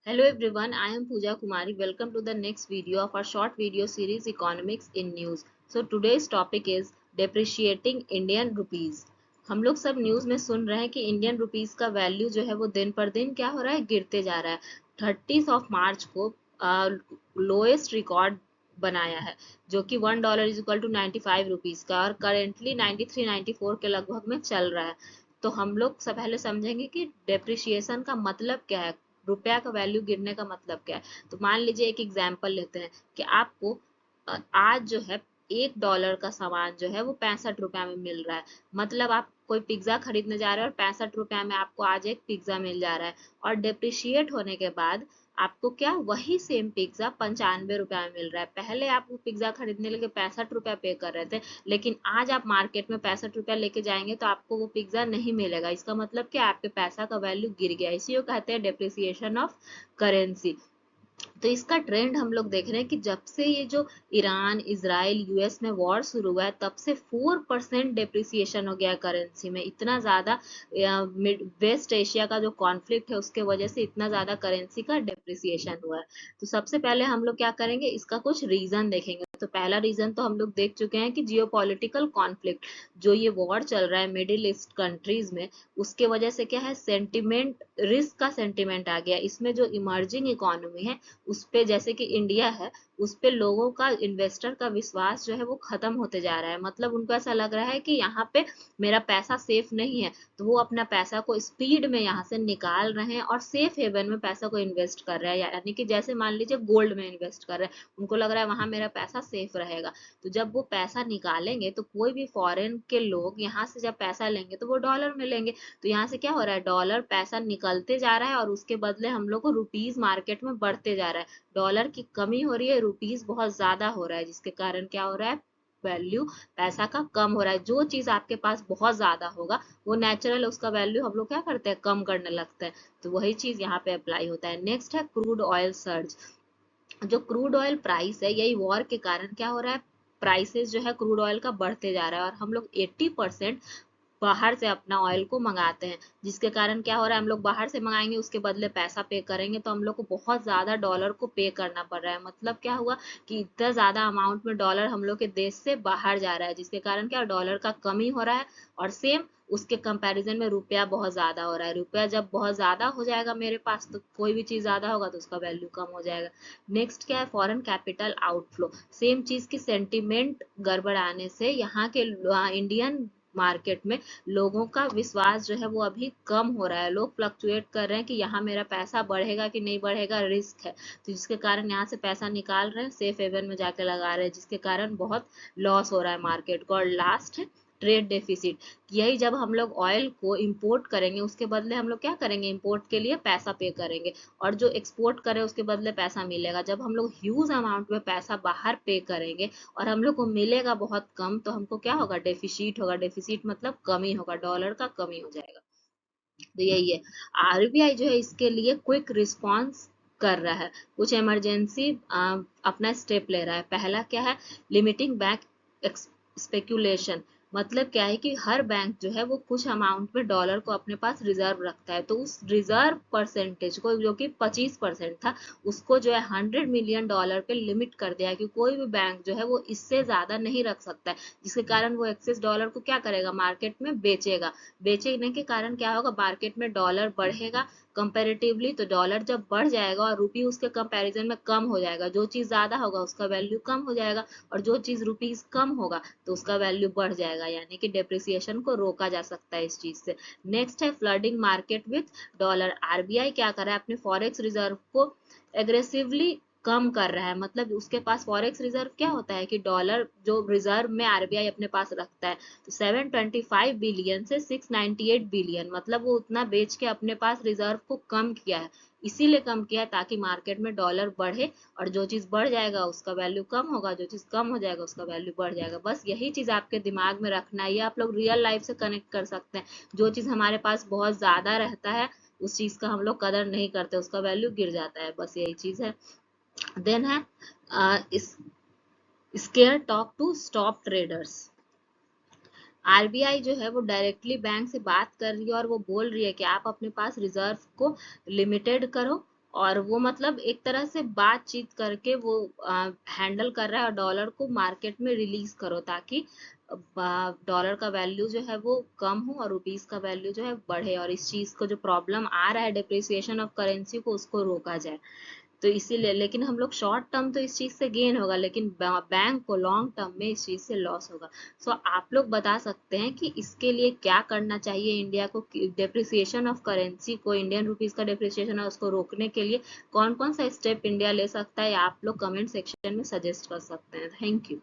Hello everyone, I am Pooja Kumari. Welcome to the next video of our short video series Economics in News. So today's topic is depreciating Indian rupees. हम लोग सब news में सुन रहे हैं कि Indian rupees का value जो है वो दिन पर दिन क्या हो रहा है, गिरते जा रहा है। 30 ऑफ मार्च को लोएस्ट रिकॉर्ड बनाया है, जो कि $1 इज इक्वल टू 95 रुपीज का, और करेंटली 93-94 के लगभग में चल रहा है। तो हम लोग सब पहले समझेंगे कि डेप्रिसिएशन का मतलब क्या है, रुपया का वैल्यू गिरने का मतलब क्या है। तो मान लीजिए एक एग्जाम्पल लेते हैं कि आपको आज जो है $1 का सामान जो है वो 65 रुपया में मिल रहा है। मतलब आप कोई पिज्जा खरीदने जा रहे हैं और 65 रुपया में आपको आज एक पिज्जा मिल जा रहा है, और डिप्रिशिएट होने के बाद आपको क्या वही सेम पिज्जा 95 रुपया में मिल रहा है। पहले आप वो पिज्जा खरीदने लगे 65 रुपया पे कर रहे थे, लेकिन आज आप मार्केट में 65 रुपया लेके जाएंगे तो आपको वो पिज्जा नहीं मिलेगा। इसका मतलब कि आपके पैसा का वैल्यू गिर गया, इसी को कहते हैं डेप्रिसिएशन ऑफ करेंसी। तो इसका ट्रेंड हम लोग देख रहे हैं कि जब से ये जो ईरान इजराइल यूएस में वॉर शुरू हुआ है तब से 4% डेप्रिसिएशन हो गया करेंसी में। इतना ज्यादा वेस्ट एशिया का जो कॉन्फ्लिक्ट है उसके वजह से इतना ज्यादा करेंसी का डेप्रिसिएशन हुआ है। तो सबसे पहले हम लोग क्या करेंगे, इसका कुछ रीजन देखेंगे। तो पहला रीजन तो हम लोग देख चुके हैं कि जियोपॉलिटिकल कॉन्फ्लिक्ट, जो ये वॉर चल रहा है मिडिल ईस्ट कंट्रीज में, उसके वजह से क्या है, सेंटिमेंट, रिस्क का सेंटिमेंट आ गया। इसमें जो इमर्जिंग इकोनॉमी है उस पे, जैसे कि इंडिया है, उस पे लोगों का, इन्वेस्टर का विश्वास जो है वो खत्म होते जा रहा है। मतलब उनको ऐसा लग रहा है कि यहाँ पे मेरा पैसा सेफ नहीं है, तो वो अपना पैसा को स्पीड में यहाँ से निकाल रहे हैं और सेफ हेवन में पैसा को इन्वेस्ट कर रहे हैं। यानी कि जैसे मान लीजिए गोल्ड में इन्वेस्ट कर रहे हैं, उनको लग रहा है वहां मेरा पैसा सेफ रहेगा। तो जब वो पैसा निकालेंगे तो कोई भी फॉरेन के लोग यहाँ से जब पैसा लेंगे तो वो डॉलर में लेंगे। तो यहाँ से क्या हो रहा है, डॉलर पैसा निकलते जा रहा है और उसके बदले हम लोग को रुपीज मार्केट में बढ़ते जा रहा है। डॉलर की कमी हो रही है, रुपीज बहुत ज्यादा हो रहा है, जिसके कारण क्या हो रहा है, वैल्यू पैसा का कम हो रहा है। जो चीज आपके पास बहुत ज्यादा होगा वो नेचुरल, उसका वैल्यू हम लोग क्या करते हैं, कम करने लगते हैं। तो वही चीज यहाँ पे अप्लाई होता है। नेक्स्ट है क्रूड ऑयल सर्ज। जो क्रूड ऑयल प्राइस है, यही वॉर के कारण क्या हो रहा है, प्राइसेस जो है क्रूड ऑयल का बढ़ते जा रहा है, और हम लोग 80% बाहर से अपना ऑयल को मंगाते हैं, जिसके कारण क्या हो रहा है, हम लोग बाहर से मंगाएंगे उसके बदले पैसा पे करेंगे तो हम लोग को बहुत ज्यादा डॉलर को पे करना पड़ रहा है। मतलब क्या हुआ कि इतना ज्यादा अमाउंट में डॉलर हम लोग के देश से बाहर जा रहा है, जिसके कारण क्या डॉलर का कमी हो रहा है, और सेम उसके कंपैरिजन में रुपया बहुत ज्यादा हो रहा है। रुपया जब बहुत ज्यादा हो जाएगा मेरे पास, तो कोई भी चीज ज्यादा होगा तो उसका वैल्यू कम हो जाएगा। नेक्स्ट क्या है, फॉरेन कैपिटल आउटफ्लो। सेम चीज की सेंटिमेंट गड़बड़ाने से यहाँ के इंडियन मार्केट में लोगों का विश्वास जो है वो अभी कम हो रहा है। लोग फ्लक्चुएट कर रहे हैं कि यहाँ मेरा पैसा बढ़ेगा कि नहीं बढ़ेगा, रिस्क है। तो जिसके कारण यहाँ से पैसा निकाल रहे हैं, सेफ हेवन में जाके लगा रहे हैं, जिसके कारण बहुत लॉस हो रहा है मार्केट को। और लास्ट है ट्रेड डेफिसिट। यही जब हम लोग ऑयल को इंपोर्ट करेंगे उसके बदले हम लोग क्या करेंगे, इंपोर्ट के लिए पैसा पे करेंगे, और जो एक्सपोर्ट करे उसके बदले पैसा मिलेगा। जब हम लोग ह्यूज अमाउंट में पैसा बाहर पे करेंगे और हम लोग को मिलेगा बहुत कम, तो हमको क्या होगा, डेफिसिट होगा। डेफिसिट मतलब कमी होगा, डॉलर का कमी हो जाएगा। तो यही है, आरबीआई जो है इसके लिए क्विक रिस्पॉन्स कर रहा है, कुछ इमरजेंसी अपना स्टेप ले रहा है। पहला क्या है, लिमिटिंग बैंक स्पेक्यूलेशन। मतलब क्या है कि हर बैंक जो है वो कुछ अमाउंट में डॉलर को अपने पास रिजर्व रखता है, तो उस रिजर्व परसेंटेज को, जो कि 25% था, उसको जो है $100 मिलियन पे लिमिट कर दिया है कि कोई भी बैंक जो है वो इससे ज्यादा नहीं रख सकता है। जिसके कारण वो एक्सेस डॉलर को क्या करेगा, मार्केट में बेचेगा। बेचने के कारण क्या होगा, मार्केट में डॉलर बढ़ेगा कंपैरेटिवली। तो डॉलर जब बढ़ जाएगा और रुपी उसके कंपैरिजन में कम हो जाएगा, जो चीज ज्यादा होगा उसका वैल्यू कम हो जाएगा, और जो चीज रुपीज कम होगा तो उसका वैल्यू बढ़ जाएगा। यानी कि डेप्रिसिएशन को रोका जा सकता है इस चीज से। नेक्स्ट है flooding market with dollar. RBI क्या कर रहा है, अपने फॉरेक्स रिजर्व को एग्रेसिवली कम कर रहा है। मतलब उसके पास फॉरेक्स रिजर्व क्या होता है कि डॉलर जो रिजर्व में आरबीआई अपने पास रखता है, तो 725 बिलियन से 698 बिलियन, मतलब वो उतना बेच के अपने पास रिजर्व को कम किया है। इसीलिए कम किया है ताकि मार्केट में डॉलर बढ़े, और जो चीज बढ़ जाएगा उसका वैल्यू कम होगा, जो चीज कम हो जाएगा उसका वैल्यू बढ़ जाएगा। बस यही चीज आपके दिमाग में रखना है, ये आप लोग रियल लाइफ से कनेक्ट कर सकते हैं। जो चीज हमारे पास बहुत ज्यादा रहता है उस चीज का हम लोग कदर नहीं करते, उसका वैल्यू गिर जाता है। बस यही चीज है। देन है scare talk to stop traders. RBI जो है वो डायरेक्टली बैंक से बात कर रही है और वो बोल रही है कि आप अपने पास रिजर्व को लिमिटेड करो, और वो मतलब एक तरह से बातचीत करके वो हैंडल कर रहा है, और डॉलर को मार्केट में रिलीज करो ताकि डॉलर का वैल्यू जो है वो कम हो और रुपीस का वैल्यू जो है बढ़े, और इस चीज को जो प्रॉब्लम आ रहा है डिप्रिसिएशन ऑफ करेंसी को उसको रोका जाए। तो इसीलिए, लेकिन हम लोग शॉर्ट टर्म तो इस चीज से गेन होगा, लेकिन बैंक को लॉन्ग टर्म में इस चीज से लॉस होगा। सो आप लोग बता सकते हैं कि इसके लिए क्या करना चाहिए इंडिया को, डेप्रिसिएशन ऑफ करेंसी को, इंडियन रुपीज का डेप्रिसिएशन है उसको रोकने के लिए कौन कौन सा स्टेप इंडिया ले सकता है, आप लोग कमेंट सेक्शन में सजेस्ट कर सकते हैं। Thank you.